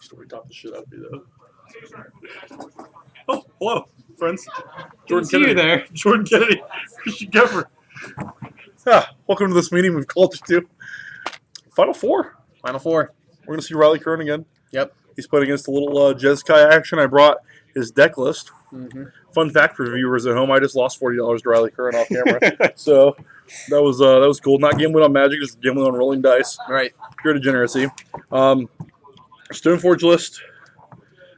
Story top the shit out of me though. Oh, hello, friends. Jordan See you Kennedy. there. Jordan Kennedy. Christian Geffer. Welcome to this meeting we've called you to. Final four. Final four. We're going to see Riley Curran again. Yep. He's playing against a little Jeskai action. I brought his deck list. Mm-hmm. Fun fact for viewers at home, I just lost $40 to Riley Curran off camera. So that was cool. Not gambling on Magic, just gambling on rolling dice. Right. Pure degeneracy. Stoneforge list.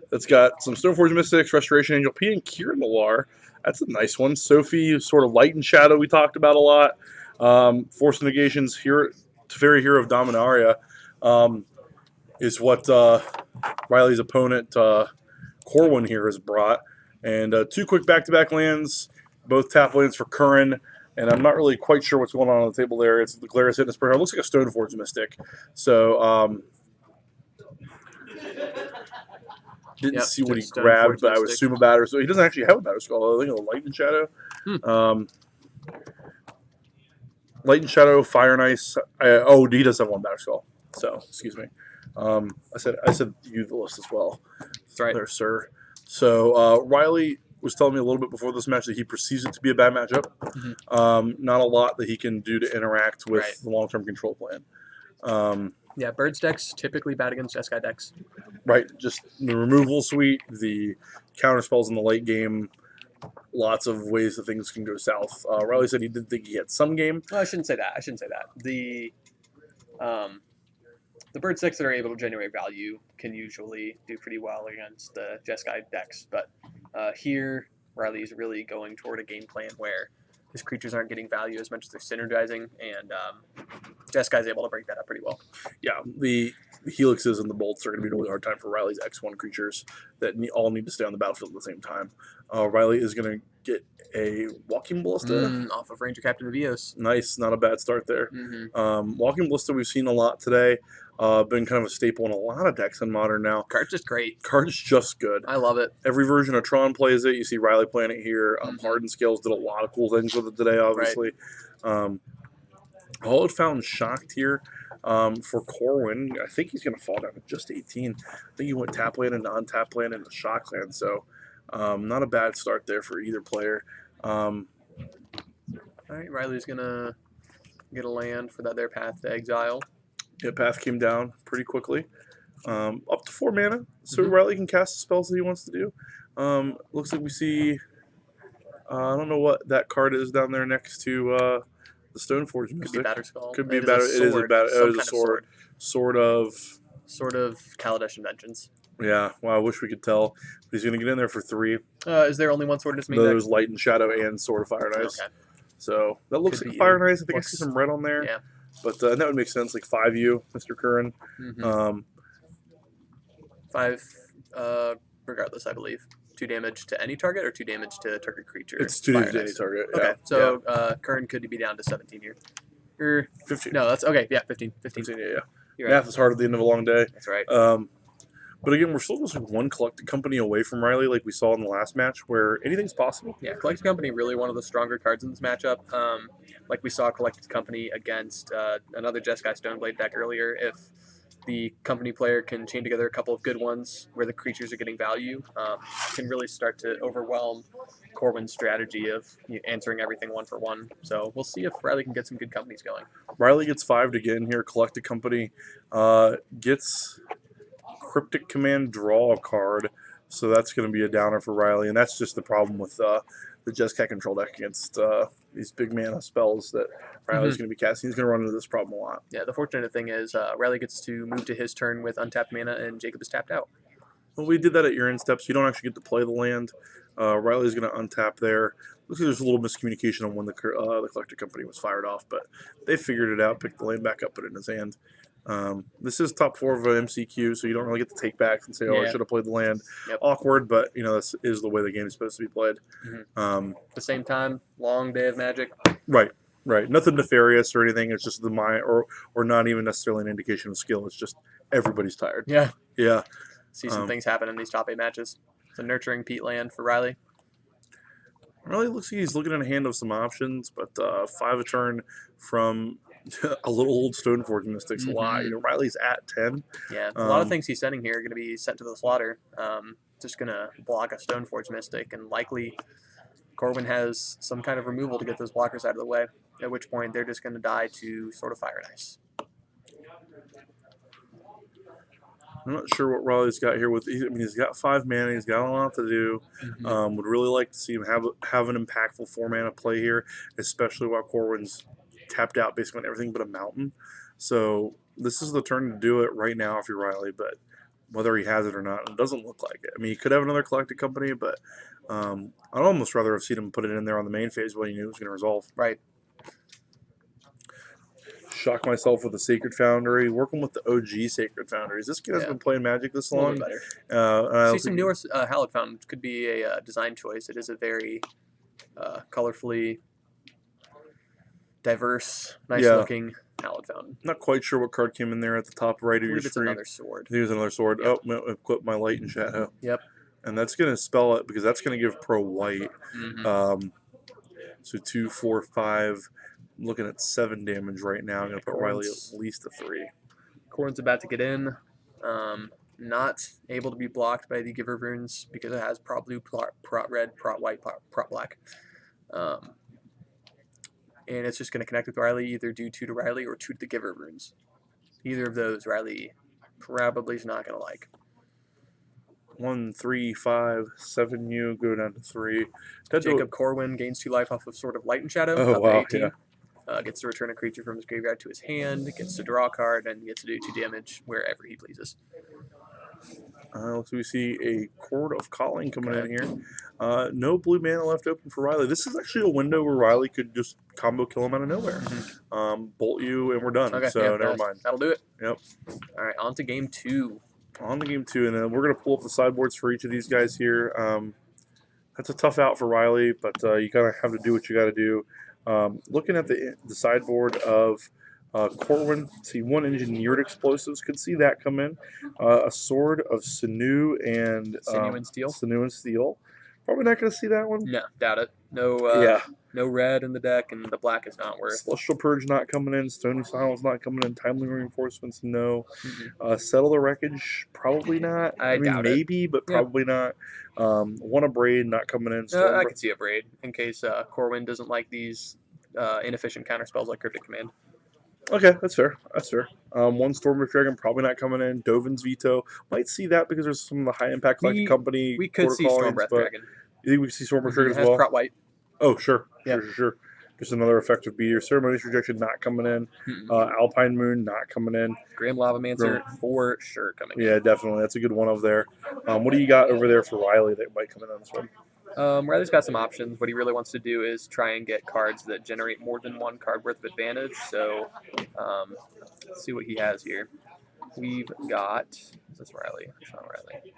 That's got some Stoneforge Mystics, Restoration Angel P, and Kieran Millar. That's a nice one. Sophie, sort of Light and Shadow, we talked about a lot. Force Negations, Teferi Hero of Dominaria is what Riley's opponent, Corwin, here has brought. And two quick back-to-back lands, both tap lands for Curran. And I'm not really quite sure what's going on the table there. It's the Glarus Hitness Prayer. It looks like a Stoneforge Mystic. So, didn't see what he grabbed, but I would assume a Batter. So he doesn't actually have a Batter Skull. I think a Light and Shadow. Light and Shadow, Fire and Ice. He does have one Batter Skull. So, excuse me. I said you the list as well. That's right. There, sir. So, Riley was telling me a little bit before this match that he perceives it to be a bad matchup. Mm-hmm. Not a lot that he can do to interact with the long-term control plan. Yeah, Bird's decks typically bad against Jeskai decks. Right, just the removal suite, the counter spells in the late game, lots of ways that things can go south. Riley said he did think he had some game. Well, I shouldn't say that. The Bird decks that are able to generate value can usually do pretty well against the Jeskai decks, but here Riley is really going toward a game plan where his creatures aren't getting value as much as they're synergizing, and Jeskai is able to break that up pretty well. Yeah, the Helixes and the Bolts are going to be a really hard time for Riley's X1 creatures that all need to stay on the battlefield at the same time. Riley is going to get a Walking Ballista. Off of Ranger Captain of Eos. Nice, not a bad start there. Mm-hmm. Walking Ballista we've seen a lot today. Been kind of a staple in a lot of decks in Modern now. Card's just great. Card's just good. I love it. Every version of Tron plays it. You see Riley playing it here. Hardened Scales did a lot of cool things with it today, obviously. Right. Hollowed Fountain shocked here for Corwin. I think he's going to fall down to just 18. I think he went tap land and untap land and the shock land. So not a bad start there for either player. All right, Riley's going to get a land for that there Path to Exile. Yeah, Path came down pretty quickly. Up to 4 mana, so Riley can cast the spells that he wants to do. Looks like we see, I don't know what that card is down there next to the Stoneforge Mystic. Could be Batter Skull. Could be Batter. It is a Batter. It is a sword. Sort of Kaladesh Inventions. Yeah, well, I wish we could tell. But he's going to get in there for 3. Is there only one sword in his main deck? There's Light and Shadow and Sword of Fire and Ice. Okay. So that looks like Fire and Ice. I think I see some red on there. Yeah. But that would make sense, like 5U, Mr. Curran. 5, regardless, I believe. 2 damage to any target or 2 damage to target creature? It's 2 damage to any target. Okay, so Curran could be down to 17 here. Or 15. No, that's okay. Yeah, 15. 15, yeah. You're Math right. is hard at the end of a long day. That's right. But again, we're still just like one Collected Company away from Riley, like we saw in the last match, where anything's possible. Yeah, Collected Company really one of the stronger cards in this matchup. Like we saw Collected Company against another Jeskai Stoneblade deck earlier. If the company player can chain together a couple of good ones where the creatures are getting value, can really start to overwhelm Corwin's strategy of answering everything 1 for 1. So we'll see if Riley can get some good companies going. Riley gets 5 to get in here. Collected Company gets Cryptic Command, draw a card. So that's going to be a downer for Riley. And that's just the problem with the Jeskai control deck against these big mana spells that Riley's going to be casting. He's going to run into this problem a lot. Yeah, the fortunate thing is Riley gets to move to his turn with untapped mana, and Jacob is tapped out. Well, we did that at your end steps. You don't actually get to play the land. Riley's going to untap there. Looks like there's a little miscommunication on when the Collected Company was fired off, but they figured it out, picked the land back up, put it in his hand. This is top 4 of an MCQ, so you don't really get to take back and say, I should have played the land. Yep. Awkward, but this is the way the game is supposed to be played. At the same time, long day of Magic. Right. Nothing nefarious or anything. It's just the mind, or not even necessarily an indication of skill. It's just everybody's tired. Yeah. See some things happen in these top 8 matches. It's a nurturing Pete land for Riley. Riley looks like he's looking at a hand of some options, but 5 a turn from A little old Stoneforge Mystics a lot. You know, Riley's at 10. Yeah, a lot of things he's sending here are going to be sent to the slaughter. Just going to block a Stoneforge Mystic, and likely Corwin has some kind of removal to get those blockers out of the way, at which point they're just going to die to Sword of Fire and Ice. I'm not sure what Raleigh's got here. I mean, he's got 5 mana. He's got a lot to do. Would really like to see him have an impactful 4 mana play here, especially while Corwin's tapped out basically on everything but a mountain. So this is the turn to do it right now if you're Riley, but whether he has it or not, it doesn't look like it. I mean, he could have another collected company, but I'd almost rather have seen him put it in there on the main phase when he knew it was going to resolve. Right. Shock myself with the Sacred Foundry, working with the OG Sacred Foundries. This kid has been playing Magic this long. See some newer Hallowed Fountain could be a design choice. It is a very colorfully diverse, nice-looking Hallowed Fountain. Not quite sure what card came in there at the top right of your screen. It's another sword. I think it was another sword. Yep. Oh, equip my light and shadow. Yep. And that's going to spell it because that's going to give pro white. So 2, 4, 5. I'm looking at 7 damage right now. I'm going to put Riley at least a 3. Corwin's about to get in. Not able to be blocked by the Giver Runes because it has Prot Blue, Prot Red, Prot White, Prot Black. And it's just going to connect with Riley, either do 2 to Riley or 2 to the Giver Runes. Either of those Riley probably is not going to like. 1, 3, 5, 7 you, go down to 3. Jacob Corwin gains 2 life off of Sword of Light and Shadow. Oh, wow, 18. yeah. Gets to return a creature from his graveyard to his hand, gets to draw a card, and gets to do 2 damage wherever he pleases. So we see a Chord of Calling coming in here. No blue mana left open for Riley. This is actually a window where Riley could just combo kill him out of nowhere. Bolt you, and we're done. Okay, so yeah, never mind. That'll do it. Yep. All right, on to game 2. On to game 2, and then we're going to pull up the sideboards for each of these guys here. That's a tough out for Riley, but you kind of have to do what you got to do. Looking at the sideboard of Corwin, see 1 Engineered Explosives, could see that come in. A Sword of Sinew and Steel. Sinew and Steel. Probably not going to see that one. No, doubt it. No, no red in the deck, and the black is not worth. Celestial Purge not coming in. Stony Silence not coming in. Timely Reinforcements, no. Settle the Wreckage, probably not. I mean, maybe, but probably not. Want a Braid not coming in. I could see a Braid in case Corwin doesn't like these inefficient counterspells like Cryptic Command. Okay, that's fair. That's fair. 1 Stormwolf Dragon probably not coming in. Dovin's Veto might see that because there's some of the high impact collected company. We could see Stormbreath Dragon. You think we could see Stormwolf Dragon as well? It has Prot White. Oh, sure. Yeah. Sure. Just another effective beater. Ceremonious Rejection not coming in. Alpine Moon not coming in. Grim Lavamancer for sure coming in. Yeah, definitely. That's a good one over there. What do you got over there for Riley that might come in on this one? Riley's got some options. What he really wants to do is try and get cards that generate more than 1 card worth of advantage. So let's see what he has here. We've got... Is this Riley? It's not Riley.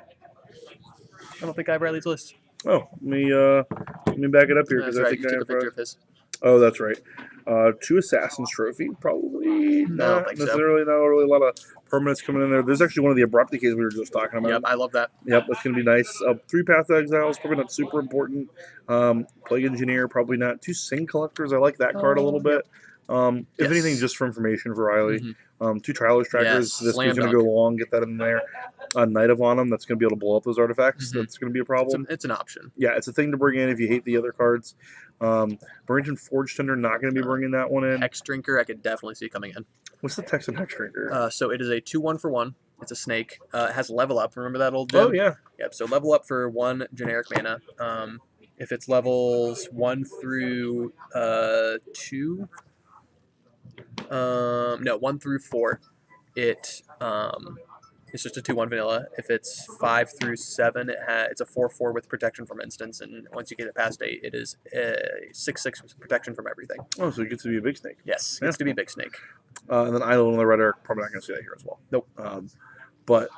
I don't think I have Riley's list. Oh, let me back it up here because I think you took a picture of his. Oh, that's right. 2 Assassin's Trophy, probably not necessarily. So. Not really a lot of permanents coming in there. There's actually one of the Abrupt Decays we were just talking about. Yep, I love that. Yep, that's going to be nice. 3 Path Exiles, probably not super important. Plague Engineer, probably not. 2 Sing Collectors, I like that card a little bit. If anything, just for information for Riley. 2 Trialers Trackers, this is going to go long, get that in there. Night of Autumn, that's going to be able to blow up those artifacts. That's going to be a problem. It's an option. Yeah, it's a thing to bring in if you hate the other cards. Burrington Forge Tender, not going to be bringing that one in. Hex Drinker, I could definitely see coming in. What's the text in Hex Drinker? So it is a 2/1 for 1. It's a snake. It has level up. Remember that old gem? Oh, yeah. Yep, so level up for 1 generic mana. If it's levels 1 through 2... no, 1 through 4, it's just a 2/1 vanilla. If it's 5 through 7, it's a 4/4 with protection from instants, and once you get it past 8, it is a 6/6 with protection from everything. Oh, so it gets to be a big snake. Yes, it gets to be a big snake. And then Idle and the Red Arc, probably not going to see that here as well. Nope. But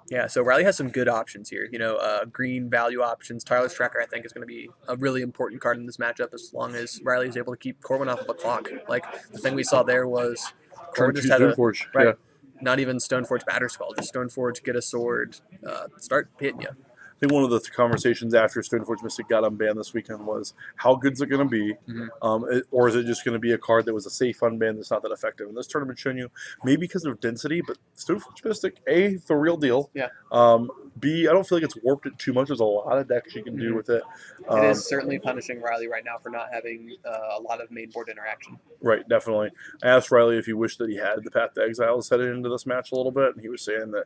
yeah, so Riley has some good options here. You know, green value options. Tireless Tracker, I think, is going to be a really important card in this matchup as long as Riley is able to keep Corwin off of a clock. Like, the thing we saw there was Corwin just had yeah. Not even Stoneforge Batterskull, just Stoneforge, get a sword, start hitting you. think one of the conversations after Stoneforge Mystic got unbanned this weekend was how good's it going to be, or is it just going to be a card that was a safe unban that's not that effective? And this tournament's shown you maybe because of density, but Stoneforge Mystic, A, the real deal. Yeah. B, I don't feel like it's warped it too much. There's a lot of decks you can do with it. It is certainly punishing Riley right now for not having a lot of main board interaction. Right, definitely. I asked Riley if he wished that he had the Path to Exiles headed into this match a little bit, and he was saying that,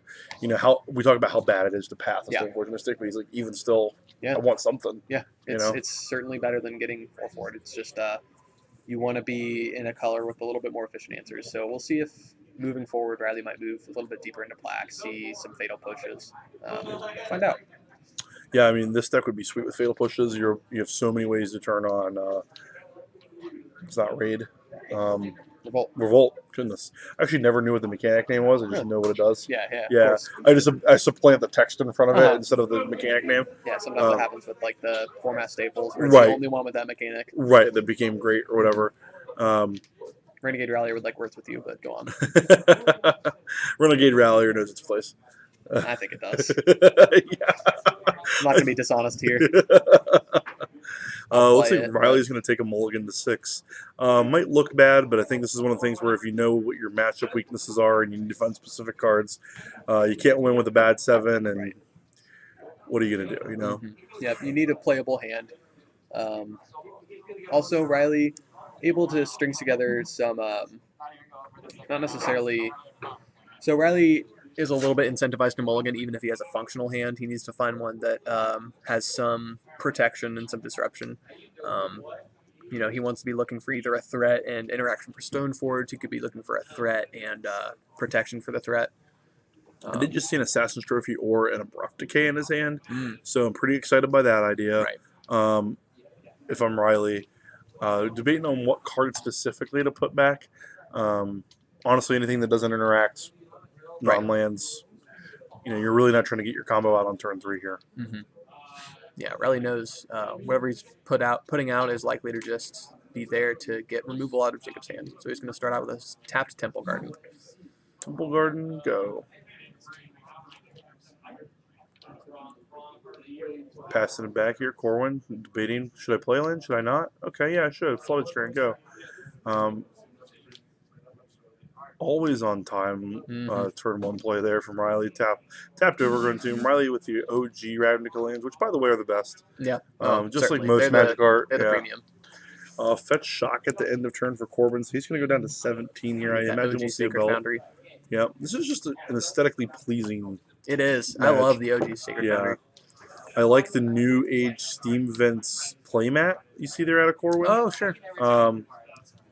how we talk about how bad it is to Path of Stoneforge Mystic, but he's like, even still, I want something. Yeah, it's certainly better than getting 4-4. It's just you want to be in a color with a little bit more efficient answers. So we'll see if moving forward, Riley might move a little bit deeper into black, see some fatal pushes, find out. Yeah, I mean, this deck would be sweet with fatal pushes. You have so many ways to turn on. It's not raid. Revolt. Goodness, I actually never knew what the mechanic name was. I just know what it does. Yeah. I supplant the text in front of it instead of the mechanic name. Yeah, sometimes it happens with like the format staples. Where it's the only one with that mechanic. Right, that became great or whatever. Renegade Rallier would like words with you, but go on. Renegade Rallier knows its place. I think it does. I'm not going to be dishonest here. Looks like Riley's going to take a mulligan to 6. Might look bad, but I think this is one of the things where if you know what your matchup weaknesses are and you need to find specific cards, you can't win with a bad 7, and what are you going to do, Yeah, you need a playable hand. Also, Riley able to string together some, not necessarily... So Riley is a little bit incentivized to mulligan, even if he has a functional hand. He needs to find one that has some protection and some disruption. He wants to be looking for either a threat and interaction for Stoneforge. He could be looking for a threat and protection for the threat. I did just see an Assassin's Trophy or an Abrupt Decay in his hand, so I'm pretty excited by that idea. Right. If I'm Riley, debating on what card specifically to put back. Honestly, anything that doesn't interact, non-lands, you're really not trying to get your combo out on turn 3 here. Yeah, Riley knows whatever he's putting out is likely to just be there to get removal out of Jacob's hand. So he's going to start out with a tapped Temple Garden. Temple Garden, go. Passing it back here, Corwin, debating, should I play land, should I not? Okay, yeah, I should. Flooded Strand, go. Always on time, turn 1 play there from Riley. Tapped over, going to Riley with the OG Ravnica lands, which, by the way, are the best. Yeah. Just like most Magic art. They're the premium. Fetch Shock at the end of turn for Corbin, so he's going to go down to 17 here. I imagine we'll see a belt. Foundry. Yeah, this is just an aesthetically pleasing. It is. Match. I love the OG Sacred Foundry. I like the New Age Steam Vents playmat you see there out of Corwin. Oh, sure.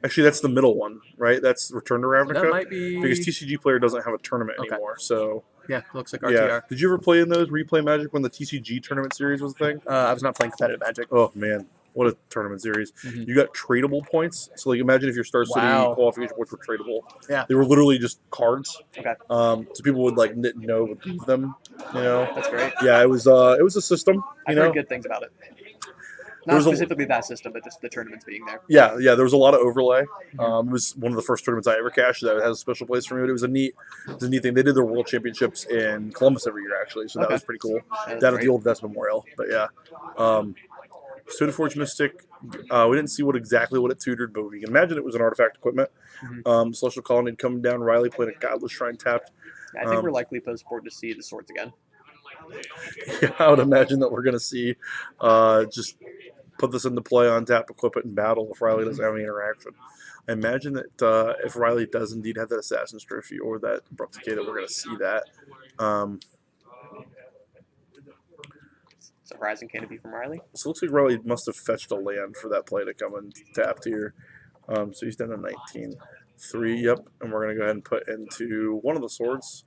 Actually, that's the middle one, right? That's Return to Ravnica. That might be... Because TCG Player doesn't have a tournament anymore, so... Yeah, looks like RTR. Yeah. Did you ever play in those Replay Magic when the TCG tournament series was a thing? I was not playing competitive Magic. Oh, man. What a tournament series. You got tradable points. So, like, imagine if your Star City qualification points were tradable. Yeah. They were literally just cards. Okay. So people would, like, know them, That's great. Yeah, it was a system. I've heard good things about it. Not specifically that system, but just the tournaments being there. Yeah, there was a lot of overlay. It was one of the first tournaments I ever cashed that has a special place for me. But it was a neat thing. They did their World Championships in Columbus every year, actually, so that was pretty cool. Down at the old Vest Memorial, but yeah. Stoneforge Mystic, we didn't see exactly what it tutored, but we can imagine it was an artifact equipment. Celestial Colonnade coming down, Riley playing a Godless Shrine tapped. I think we're likely post-board to see the swords again. Yeah, I would imagine that we're going to see just put this into play on tap, equip it in battle if Riley doesn't have any interaction. I imagine that if Riley does indeed have that Assassin's Trophy or that Abrupt Decay, that we're going to see that. Surprising canopy from Riley. So it looks like Riley must have fetched a land for that play to come in tapped here. So he's down to 19. 3, yep. And we're going to go ahead and put into one of the swords.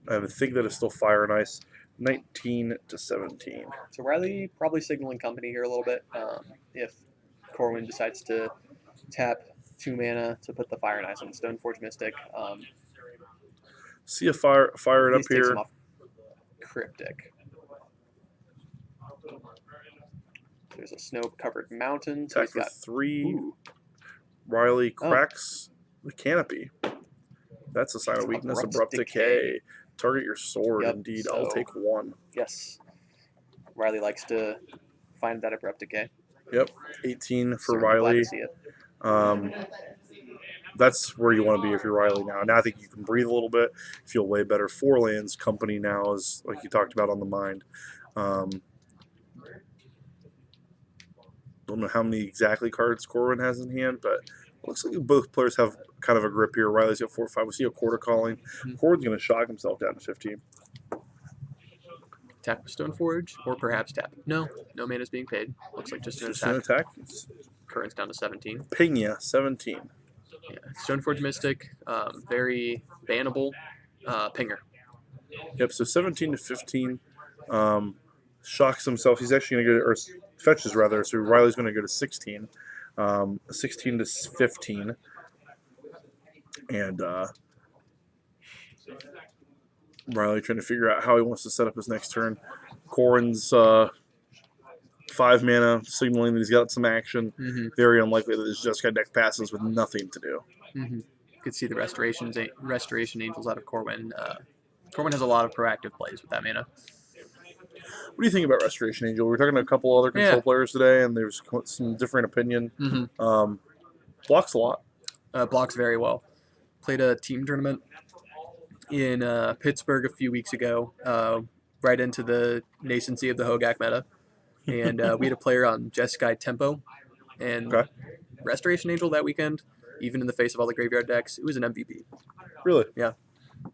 I think that is still Fire and Ice. 19 to 17. So Riley probably signaling company here a little bit. If Corwin decides to tap 2 mana to put the Fire and Ice on Stoneforge Mystic. See a fire it up here. Cryptic. There's a snow-covered mountain. So Attack for 3. Riley cracks the canopy. That's a sign of weakness. Abrupt Decay. Target your sword, indeed. So, I'll take 1. Yes. Riley likes to find that abrupt decay. Yep, 18 for Certainly glad Riley. to see it. That's where you want to be if you're Riley now. Now I think you can breathe a little bit, feel way better. 4 lands company now is like you talked about on the mind. Don't know how many exactly cards Corwin has in hand, but it looks like both players have kind of a grip here. Riley's got 4 or 5. We see a quarter calling. Corwin's going to shock himself down to 15. Tap with Stoneforge, or perhaps tap. No mana's being paid. Looks like just an Just an attack. attack. Curran's down to 17. Pena, 17. Yeah, Stoneforge Mystic, very bannable pinger. Yep, so 17 to 15. Shocks himself. He's actually going to go, or fetches rather, so Riley's going to go to 16. 16 to 15. And Riley trying to figure out how he wants to set up his next turn. Corwin's 5 mana, signaling that he's got some action. Very unlikely that this Jeskai deck passes with nothing to do. You could see the Restoration Angels out of Corwin. Corwin has a lot of proactive plays with that mana. What do you think about Restoration Angel? We were talking to a couple other control players today, and there's some different opinion. Blocks a lot. Blocks very well. Played a team tournament in Pittsburgh a few weeks ago, right into the nascency of the Hogak meta. And we had a player on Jeskai Tempo and Restoration Angel that weekend, even in the face of all the graveyard decks. It was an MVP. Really? Yeah.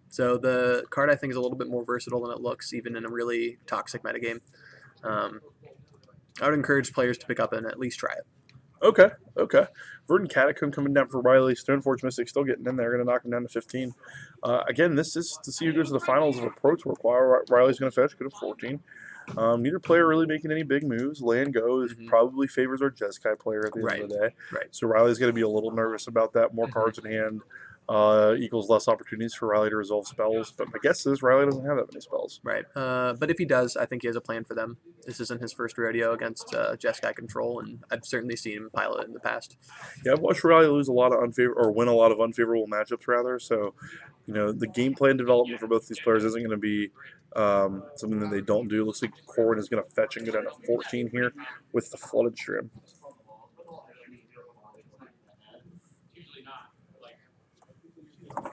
So the card, I think, is a little bit more versatile than it looks, even in a really toxic metagame. I would encourage players to pick up and at least try it. Okay. Verdant Catacomb coming down for Riley. Stoneforge Mystic still getting in there. Going to knock him down to 15. Again, this is to see who goes to the finals of a Pro Tour. Riley's going to fetch. Go to 14. Neither player really making any big moves. Land goes probably favors our Jeskai player at the end of the day. So Riley's going to be a little nervous about that. More cards in hand equals less opportunities for Riley to resolve spells. But my guess is Riley doesn't have that many spells. But if he does, I think he has a plan for them. This isn't his first rodeo against Jeskai control, and I've certainly seen him pilot in the past. Yeah, I've watched Riley lose a lot of win a lot of unfavorable matchups rather. So, the game plan development for both these players isn't going to be something that they don't do. Looks like Corwin is going to fetch and go down to 14 here with the Flooded Stream.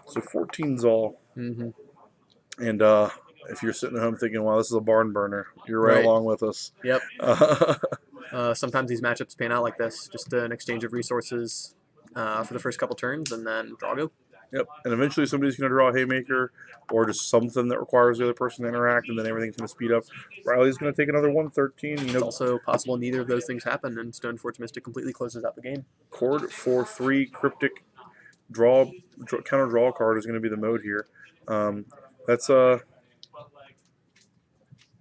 So 14's all. And if you're sitting at home thinking, wow, this is a barn burner, you're right along with us. Yep. Sometimes these matchups pan out like this, just an exchange of resources for the first couple turns, and then draw go. Yep, and eventually somebody's going to draw a Haymaker or just something that requires the other person to interact, and then everything's going to speed up. Riley's going to take another 113. It's also possible neither of those things happen, and Stoneforge Mystic completely closes out the game. Cord 4/3 Cryptic counter draw card is going to be the mode here.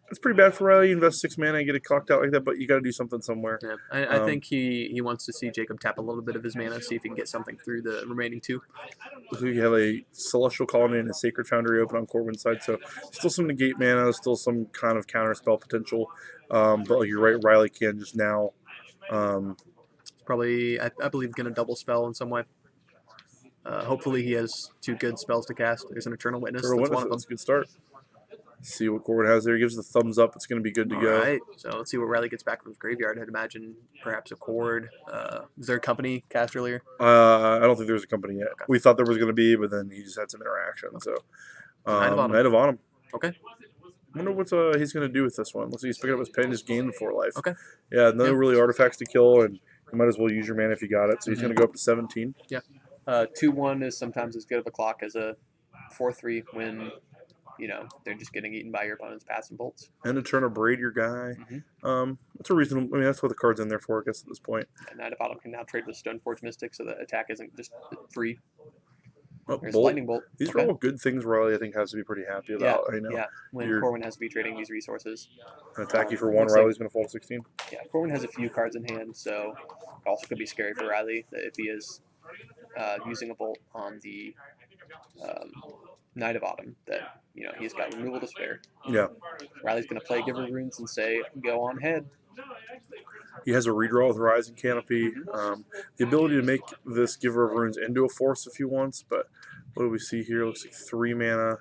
That's pretty bad for Riley. You invest 6 mana and get it cocked out like that, but you got to do something somewhere. Yeah, I think he wants to see Jacob tap a little bit of his mana, see if he can get something through the remaining 2. So you have a Celestial Colony and a Sacred Foundry open on Corwin's side, so still some negate mana, still some kind of counter spell potential. But like you're right, Riley can just now. Probably, I believe, going to double spell in some way. Hopefully he has 2 good spells to cast. There's an Eternal Witness. That's a good start. See what Corwin has there. He gives the thumbs up. It's going to be good to go. All right. So let's see what Riley gets back from his graveyard. I'd imagine perhaps a Cord. Is there a company cast earlier? I don't think there's a company yet. Okay. We thought there was going to be, but then he just had some interaction. Okay. So Knight of Autumn. Okay. I wonder what he's going to do with this one. Let's see. He's picking up his pen, just gained 4 life. Okay. Yeah, no really artifacts to kill, and you might as well use your mana if you got it. So he's going to go up to 17. Yeah. 2/1 is sometimes as good of a clock as a 4/3 when they're just getting eaten by your opponent's pass and bolts. And to turn a Braid your guy. That's a reasonable. I mean, that's what the card's in there for, I guess, at this point. And Knight of Autumn can now trade with Stoneforge Mystic, so the attack isn't just free. There's Bolt. Lightning Bolt. These are all good things Riley, I think, has to be pretty happy about. Yeah, when Corwin has to be trading these resources. An attack you for 1, Riley's going to fall to 16. Yeah, Corwin has a few cards in hand, so it also could be scary for Riley that if he is using a Bolt on the Knight of Autumn, that he's got removal to spare. Yeah. Riley's going to play Giver of Runes and say, go on ahead. He has a redraw with Rising Canopy. The ability to make this Giver of Runes into a force if he wants, but what do we see here? Looks like 3 mana.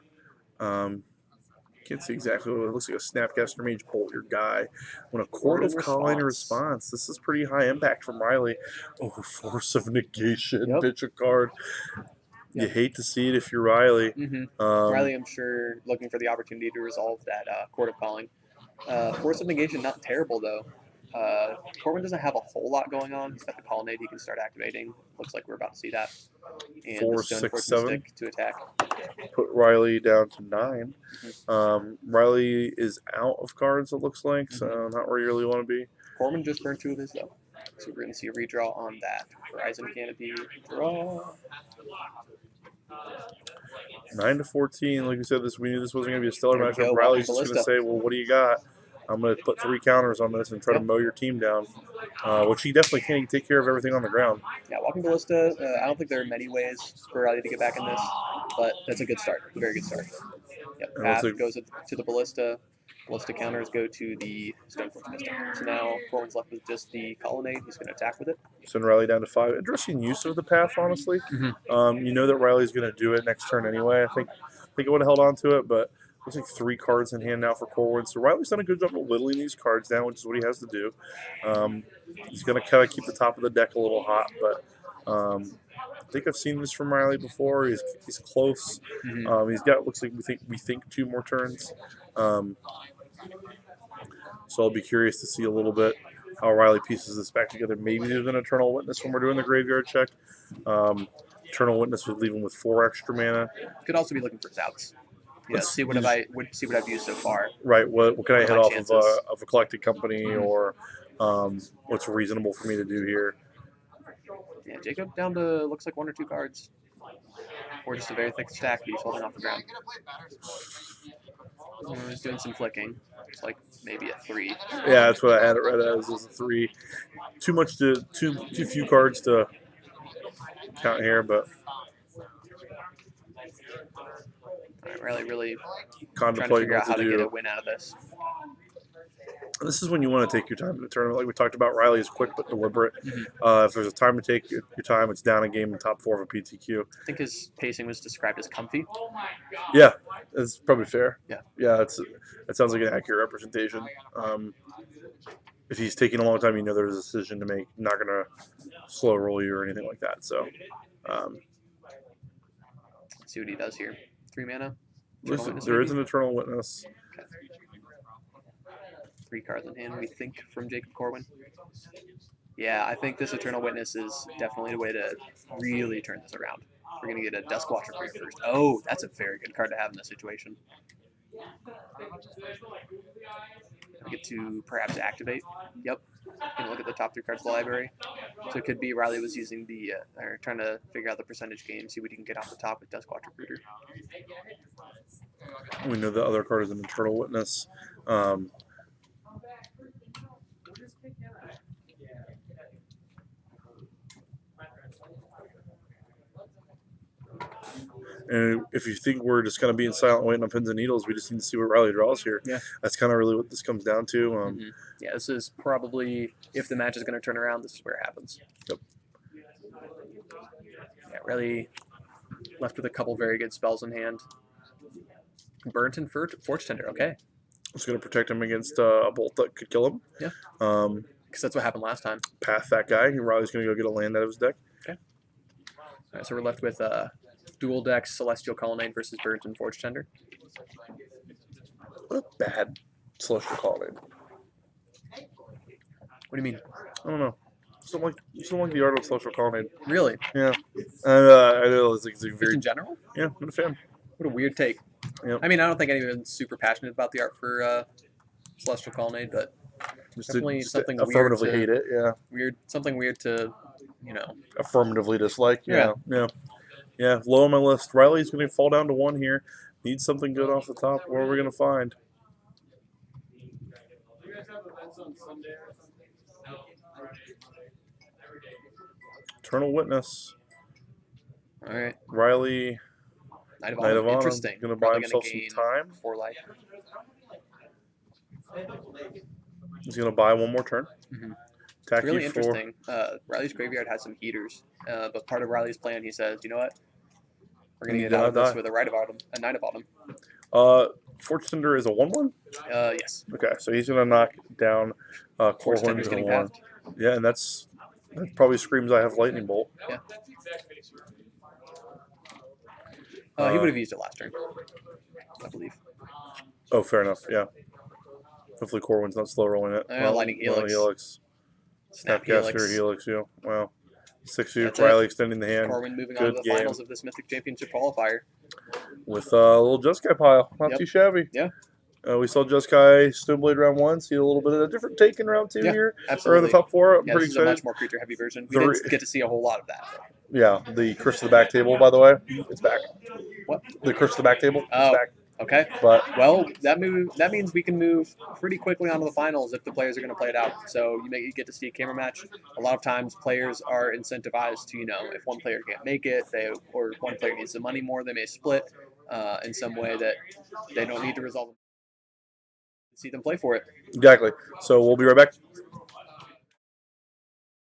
Can't see exactly what it looks like. A Snapcaster Mage Bolt, your guy. When a Court of Calling response. This is pretty high impact from Riley. Oh, Force of Negation. Yep. Pitch a card. You hate to see it if you're Riley. Riley, I'm sure, looking for the opportunity to resolve that Court of Calling. Force of Negation, not terrible, though. Corwin doesn't have a whole lot going on. He's got the Colonnade he can start activating. Looks like we're about to see that. And 4, the Stone 6, Fortune 7. Stick to attack. Put Riley down to 9. Riley is out of cards, it looks like, so not where you really want to be. Corwin just burned 2 of his, though. So we're going to see a redraw on that. Horizon Canopy, draw. 9 to 14. Like we said, we knew this wasn't going to be a stellar There we matchup. go, Riley's just Ballista. going to say, well, what do you got? I'm going to put 3 counters on this and try to mow your team down, which he definitely can. He can take care of everything on the ground. Yeah, Walking Ballista, I don't think there are many ways for Riley to get back in this, but that's a good start. A very good start. Yep, path goes to the Ballista. Ballista counters go to the Stone Fortune Mystic. So now Corwin's left with just the Colonnade. He's going to attack with it. Send Riley down to 5. Interesting use of the path, honestly. You know that Riley's going to do it next turn anyway. I think I would have held on to it, but looks like 3 cards in hand now for Corwin. So Riley's done a good job of whittling these cards down, which is what he has to do. He's going to kind of keep the top of the deck a little hot, but I think I've seen this from Riley before. He's close. He's got, looks like we think 2 more turns. So I'll be curious to see a little bit how Riley pieces this back together. Maybe there's an Eternal Witness when we're doing the graveyard check. Eternal Witness would leave him with 4 extra mana. Could also be looking for his outs. Yeah, see what I've used so far. Right. What can I hit off of a collected company, or what's reasonable for me to do here? Yeah, Jacob down to looks like 1 or 2 cards, or just a very thick stack that he's holding off the ground. He's doing some flicking. It's like maybe a 3. Yeah, that's what I had it read as. Was a 3. Too few cards to count here, but really trying to figure out how to get a win out of this. This is when you want to take your time in the tournament. Like we talked about, Riley is quick but deliberate. If there's a time to take your time, it's down a game in top 4 of a PTQ. I think his pacing was described as comfy. Yeah, that's probably fair. Yeah, that sounds like an accurate representation. If he's taking a long time, you know there's a decision to make. Not going to slow roll you or anything like that. So, let's see what he does here. 3 mana. There is an Eternal Witness. Okay. 3 cards in hand, we think, from Jacob Corwin. Yeah, I think this Eternal Witness is definitely the way to really turn this around. We're going to get a Dusk Watcher for you first. Oh, that's a very good card to have in this situation. I get to perhaps activate. Yep. Going to look at the top 3 cards of the library. So it could be Riley was using or trying to figure out the percentage game, see what he can get off the top with Dusk Watcher Recruiter. We know the other card is an Eternal Witness. And if you think we're just kind of being silent waiting on pins and needles, we just need to see what Riley draws here. Yeah. That's kind of really what this comes down to. Yeah, this is probably, if the match is going to turn around, this is where it happens. Yep. Yeah, really left with a couple very good spells in hand. Burnt and Forge Tender, okay. It's going to protect him against a bolt that could kill him. Yeah. Because that's what happened last time. Path that guy. Riley's going to go get a land out of his deck. Okay. All right, so we're left with dual decks, Celestial Colonnade versus Burnt and Forge Tender. What a bad Celestial Colonnade. What do you mean? I don't know. Just don't like the art of Celestial Colonnade. Really? Yeah. I know it's like very... Just in general? Yeah, I'm a fan. What a weird take. Yep. I mean, I don't think anyone's super passionate about the art for Celestial Colonnade, but definitely something affirmatively weird to, hate it. Yeah. Something weird to, affirmatively dislike. Yeah. Low on my list. Riley's going to fall down to 1 here. Needs something good off the top. What are we going to find? Eternal Witness. All right. Riley. Knight of Autumn. Interesting. Going to buy himself some time. 4 life. He's going to buy 1 more turn. Really interesting. Riley's graveyard has some heaters, but part of Riley's plan, he says, you know what? We're going to get out of this with a Knight of Autumn. Fortune Cinder is a 1/1. Yes. Okay, so he's gonna knock down Fortune Corwin Cinder's to getting 1. halved. Yeah, and that probably screams I have Lightning Bolt. Yeah. He would have used it last turn, I believe. Oh, fair enough. Yeah. Hopefully Corwin's not slow rolling it. Lightning Helix. Helix. Snapcaster Helix. Yeah. Wow. 6 That's Riley it. extending the hand. Corwin moving on Good to the game. finals of this Mythic Championship qualifier. With a little Jeskai pile. Not Yep. too shabby. Yeah. We saw Jeskai Stoneblade round 1. See a little bit of a different take in round 2 here. Absolutely. Or in the top 4. I'm Yeah, pretty this is a excited. much more creature heavy version. We didn't get to see a whole lot of that. Yeah, the Curse to the Back table, by the way, it's back. What? The Curse to the Back table, Oh. it's back. Okay. But well, that means we can move pretty quickly onto the finals if the players are going to play it out. So you get to see a camera match. A lot of times players are incentivized to, if one player can't make it, or one player needs the money more, they may split in some way that they don't need to resolve. See them play for it. Exactly. So we'll be right back.